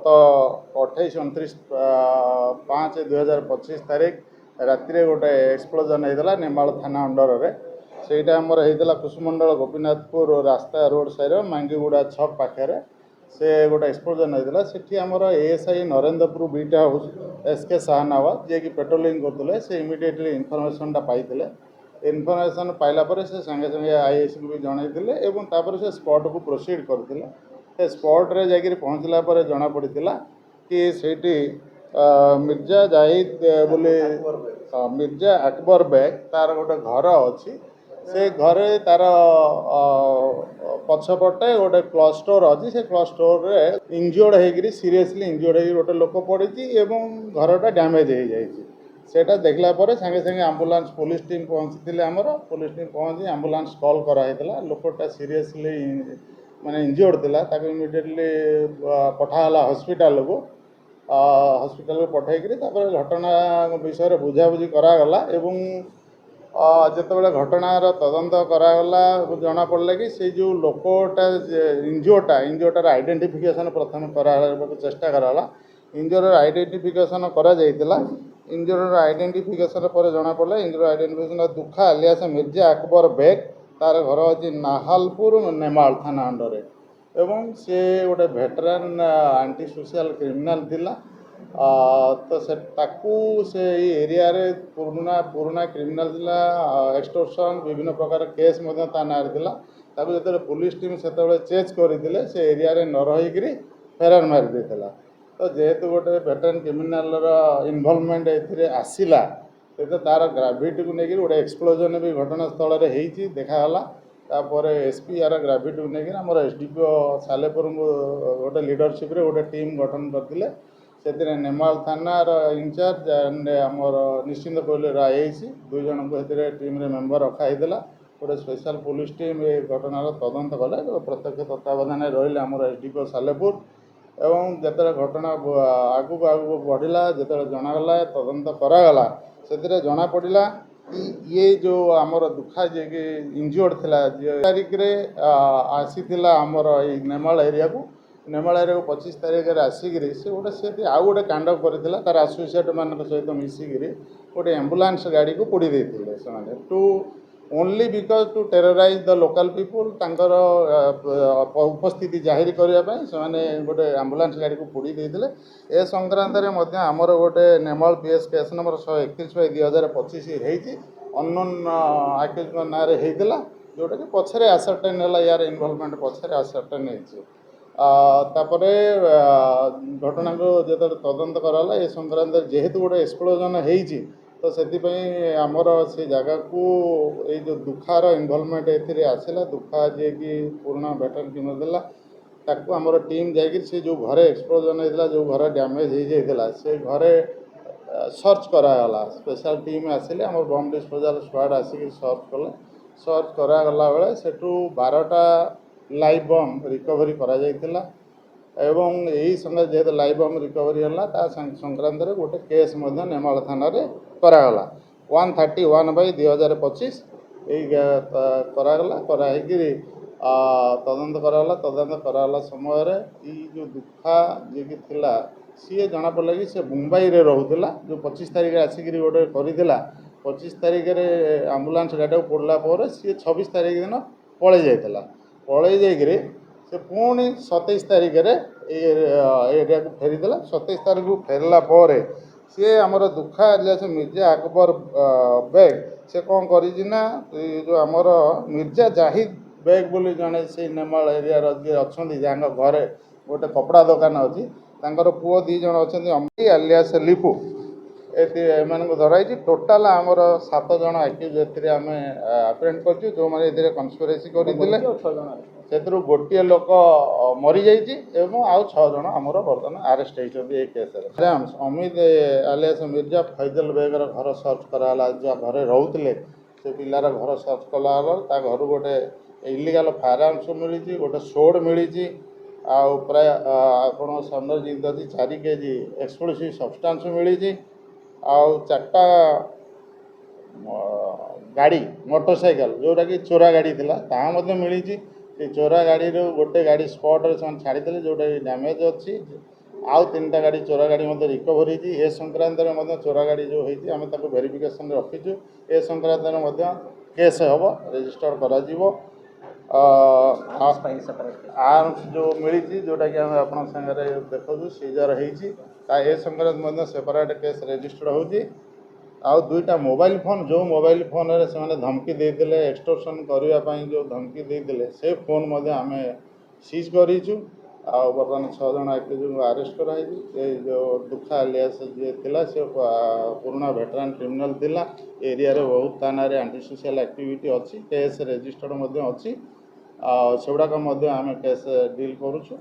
28-29-5-2025 तारीख राति गोटे एक्सप्लोजन होता नेमाल थाना अंडर में सेटा आमर होता कुसुमंडल गोपीनाथपुर रास्ता रोड साइड मांगीगुड़ा छक पाखे से गोटे एक्सप्लोजन होता से आमर ASI Narendrapur beat house SK Sahnawa ji कि पेट्रोलिंग करते से इमिडिएटली इनफर्मेशनटा पाई इनफर्मेशन पाइला से संगे संगे आईएस को भी जनईले और से स्पॉट को प्रोसीड करते स्पॉट रे जाकर पहुँचला जना पड़ा कि सेठी मिर्जा जाहिद बोले मिर्जा अकबर बेग तार गोटे घर अच्छी से घरे तार पछपटे गोटे क्लथ स्टोर अच्छी से क्लथ स्टोर रे इंजोर्ड होकर सीरियसली इंजोर्ड हो गोटे लोक पड़ी घरटा डैमेज हो जाए सेटा देखला पर संगे संगे आम्बुलांस पुलिस टीम पहुँची आमर पुलिस टीम पहुँची आम्बुलांस कॉल कराइला लोकटा सीरियसली माने इंजोर्ड थिला ताको इमिडिएटली पठाला हॉस्पिटल को पठेकरी घटना विषय बुझाबुझी करागला एवं जितेबाला घटनार तदंत करागला जना पड़ा कि से जो लोकटा इंजोर्टार आइडेंटिफिकेशन प्रथम करा चेष्टा कराला इंजोर आइडेंटिफिकेशन करा इंजोर आइडेंटिफिकेशन पर जना पड़ा इंजोर आइडेंटिफिकेशन दुखा आलियास मिर्जा अकबर बेग तार घर अच्छी नाहालपुर नेमाल थाना अंडर एवं से गोटे भेटरान आंटी सोशल क्रिमिनाल थिला तो से ताकू से एरिया रे पुराना क्रिमिनाल थिला एक्सटोर्शन विभिन्न प्रकार केस ताकू जो पुलिस टीम से चेज करते से एरिया रे न रहीकि फेरार मारी देला तो जेहेतु गोटे भेटरान क्रिमिनाल इनवॉल्वमेंट ए आसला तो तार ग्राविटी को लेकिन गोटे एक्सप्लोजन भी घटनास्थल में देखागला तापर एसपी यार ग्राविटी को लेकिन आम एसडीपीओ सालेपुर गोटे लीडरशिप रे गोटे टीम गठन करते से नेमाल थानार इंचार्ज एंड आमर निश्चिंत कोहली आईसी दुई जन को टीम रे मेंबर रखाई गोटे स्पेशल पुलिस टीम ये घटनार तदंत कले प्रत्यक्ष तत्वावधान रही आमर एसडीपीओ सालेपुर एवं जिते घटना आगू आगू बढ़ला जिते जनागला तदंत करागला से जना पड़ा कि ये जो आमर दुखा जे कि इंजोर्ड थिला तारीख रे आसी आमर नेमाल एरिया को 25 तारीख में आसिक से गोटे से आउ गोटे कांड कर तार आसोसीएट मान सहित मिसिक गोटे एम्बुलांस गाड़ी को पोड़ी देते से to only because to terrorise the local people तांकर उपस्थिति जाहिर करने से गोटे एम्बुलांस गाड़ी को पोड़ी देते ए संक्रांत में आमर गोटे Nemal PS case number 131/2025 unknown accused ना होता जोटा कि पछरे आसर्टेन है यार इनवॉल्वमेंट पछरे आसर्टेन तापर घटना को जो तदंत कराला ए संक्रांत जेहेतु गोटे एक्सप्लोजन होती तो से आमर से जगह को ये जो दुखार इनवॉल्वमेंट ए आसला दुखा जे कि पुराना भेटन किनदेला ताकू आमर टीम जाकि से जो घरे एक्सप्लोजन होता जो घर डैमेज हो जाता से घरे सर्च करागला स्पेशल टीम आसिले आम बम डिस्पोजाल स्क्वाड आसिक सर्च करागला बेले सेठू 12टा लाइव बम रिकवरी करा जाइतिला एवं यही संगे जेहेतु लाइव बम रिकवरी है संक्रांत गोटे केस नेमाल थाना करागला 131/2025 करागला कराई तदंत करागला तदंत करागला समय जो दुखा जी कि थिला सी जना पड़ा कि से मुंबई रे रोला जो 25 तारीख आसिक गोटे कर 25 तारीख आम्बुलांस गाड़ी को पड़ला सी 26 तारीख दिन पलि जाइला पलि जाइए से पुणी 27 तारीख एरिया को फेरीदेला 27 तारीख को फेरला सी आमर दुखा से मिर्जा अकबर बेग से कौन करना जो आमर मिर्जा जाहिद बेग बोली जड़े से नेमाल एरिया अच्छा जहाँ घरे गोटे कपड़ा दुकान अच्छी पुओ 2 जन अच्छा अम्बी आलियास लिपू एम धराई टोटाल आमर 7 जन आक्यूज आम आप्रेहेंड कर जो मैंने कन्स्पिरेसी करते गोटे लोक मरी जाइए आउ 6 जन आमर बर्तमान आरेस्ट होती केस अमित आलियास मिर्जा फैजल बेगर घर सर्च कराला जो घरे रोते से पिलार घर सर्च कला घर गोटे इलिगाल फायर आर्म्स मिली गोटे सोड मिली आउ प्राय आपण सामने जिंद अच्छी 4 केजी एक्सप्लोसिव सब्सटेंस मिली आउ 4टा गाड़ी मोटरसाइकेल जोटा कि चोरा गाड़ी थी मिली चोरा गाड़ी गोटे गाड़ी स्पॉट छाड़ी जोटा डैमेज अच्छी आउ 3टा गाड़ी चोरा गाड़ी रिकवर होती ए संक्रांत में चोरा गाड़ी जो होती आम वेरिफिकेशन रखीचु ए संक्रांत केस हम रेजिस्टर कर आर्म्स जो मिली जोटा कि आम आप देखु सीजर होती संक्रांत सेपरेट केस रेजिस्टर होती आउ 2टा मोबाइल फोन जो मोबाइल फोन रे से धमकी देते एक्सटोर्सन करने जो धमकी देते से फोन आम सीज करूँ बर्तमान 6 जन एक्यूज अरेस्ट कराई जो दुखा अलियास जी थिला से पुराना वेटरान क्रिमिनल थिला एरिया रे बहुत थाना रे एंटी सोशल एक्टिविटी अच्छी केस रेजिस्टर्ड अच्छी सेगुड़ाक आम केस डील करुचु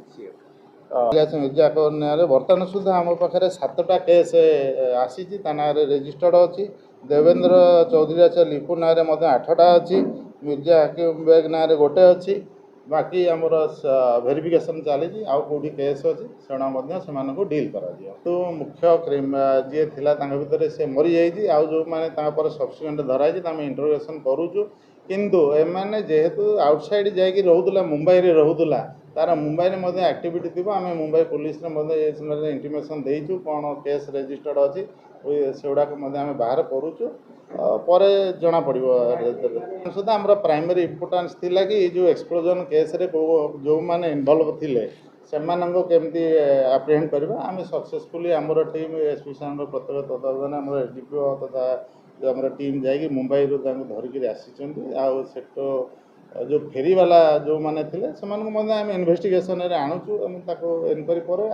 मिर्जा कन्या बर्तमान सुधा आम पाखे 7टा केस आसी ना रेजिस्टर्ड अच्छी देवेंद्र चौधरी अच्छा लिपु ना 8टा अच्छी मिर्जा हकीम बेग ना 1 अच्छी बाकी आमर वेरिफिकेशन चली आउ कौटी केस अच्छी से डील कर तो मुख्य जी थिला भितर से मरी जाइए आउ जो मैंने सब्सिक्वेंट धराई आम इंटरोगेशन करुचु किंतु एमाने जेहेतु आउटसाइड जाकि रोला मुंबई रे रोला तार मुंबई में एक्टिविटी थी आम मुंबई पुलिस इंटीमेशन देचु कौन केस रेजिस्टर्ड अच्छी सेगुड़ाक आम बाहर करुचु पर जना पड़ो सुधा आम प्राइमरी इम्पोर्टान्स थिला कि जो एक्सप्लोजन केस रे जो मैंने इनवल्व थिले सेमानंको केमती एप्रिहेंड करबा आम सक्सेसफुली आमर टीम एसपी साहब प्रत्येक तत्वावधान आम एसडीपीओ तथा जो आम टीम जाकि मुंबई धरिकी आसी सेठ जो फेरीवाला जो मैंने थे से आम इन्वेस्टिगेशन आणुचु एनक्वारी पर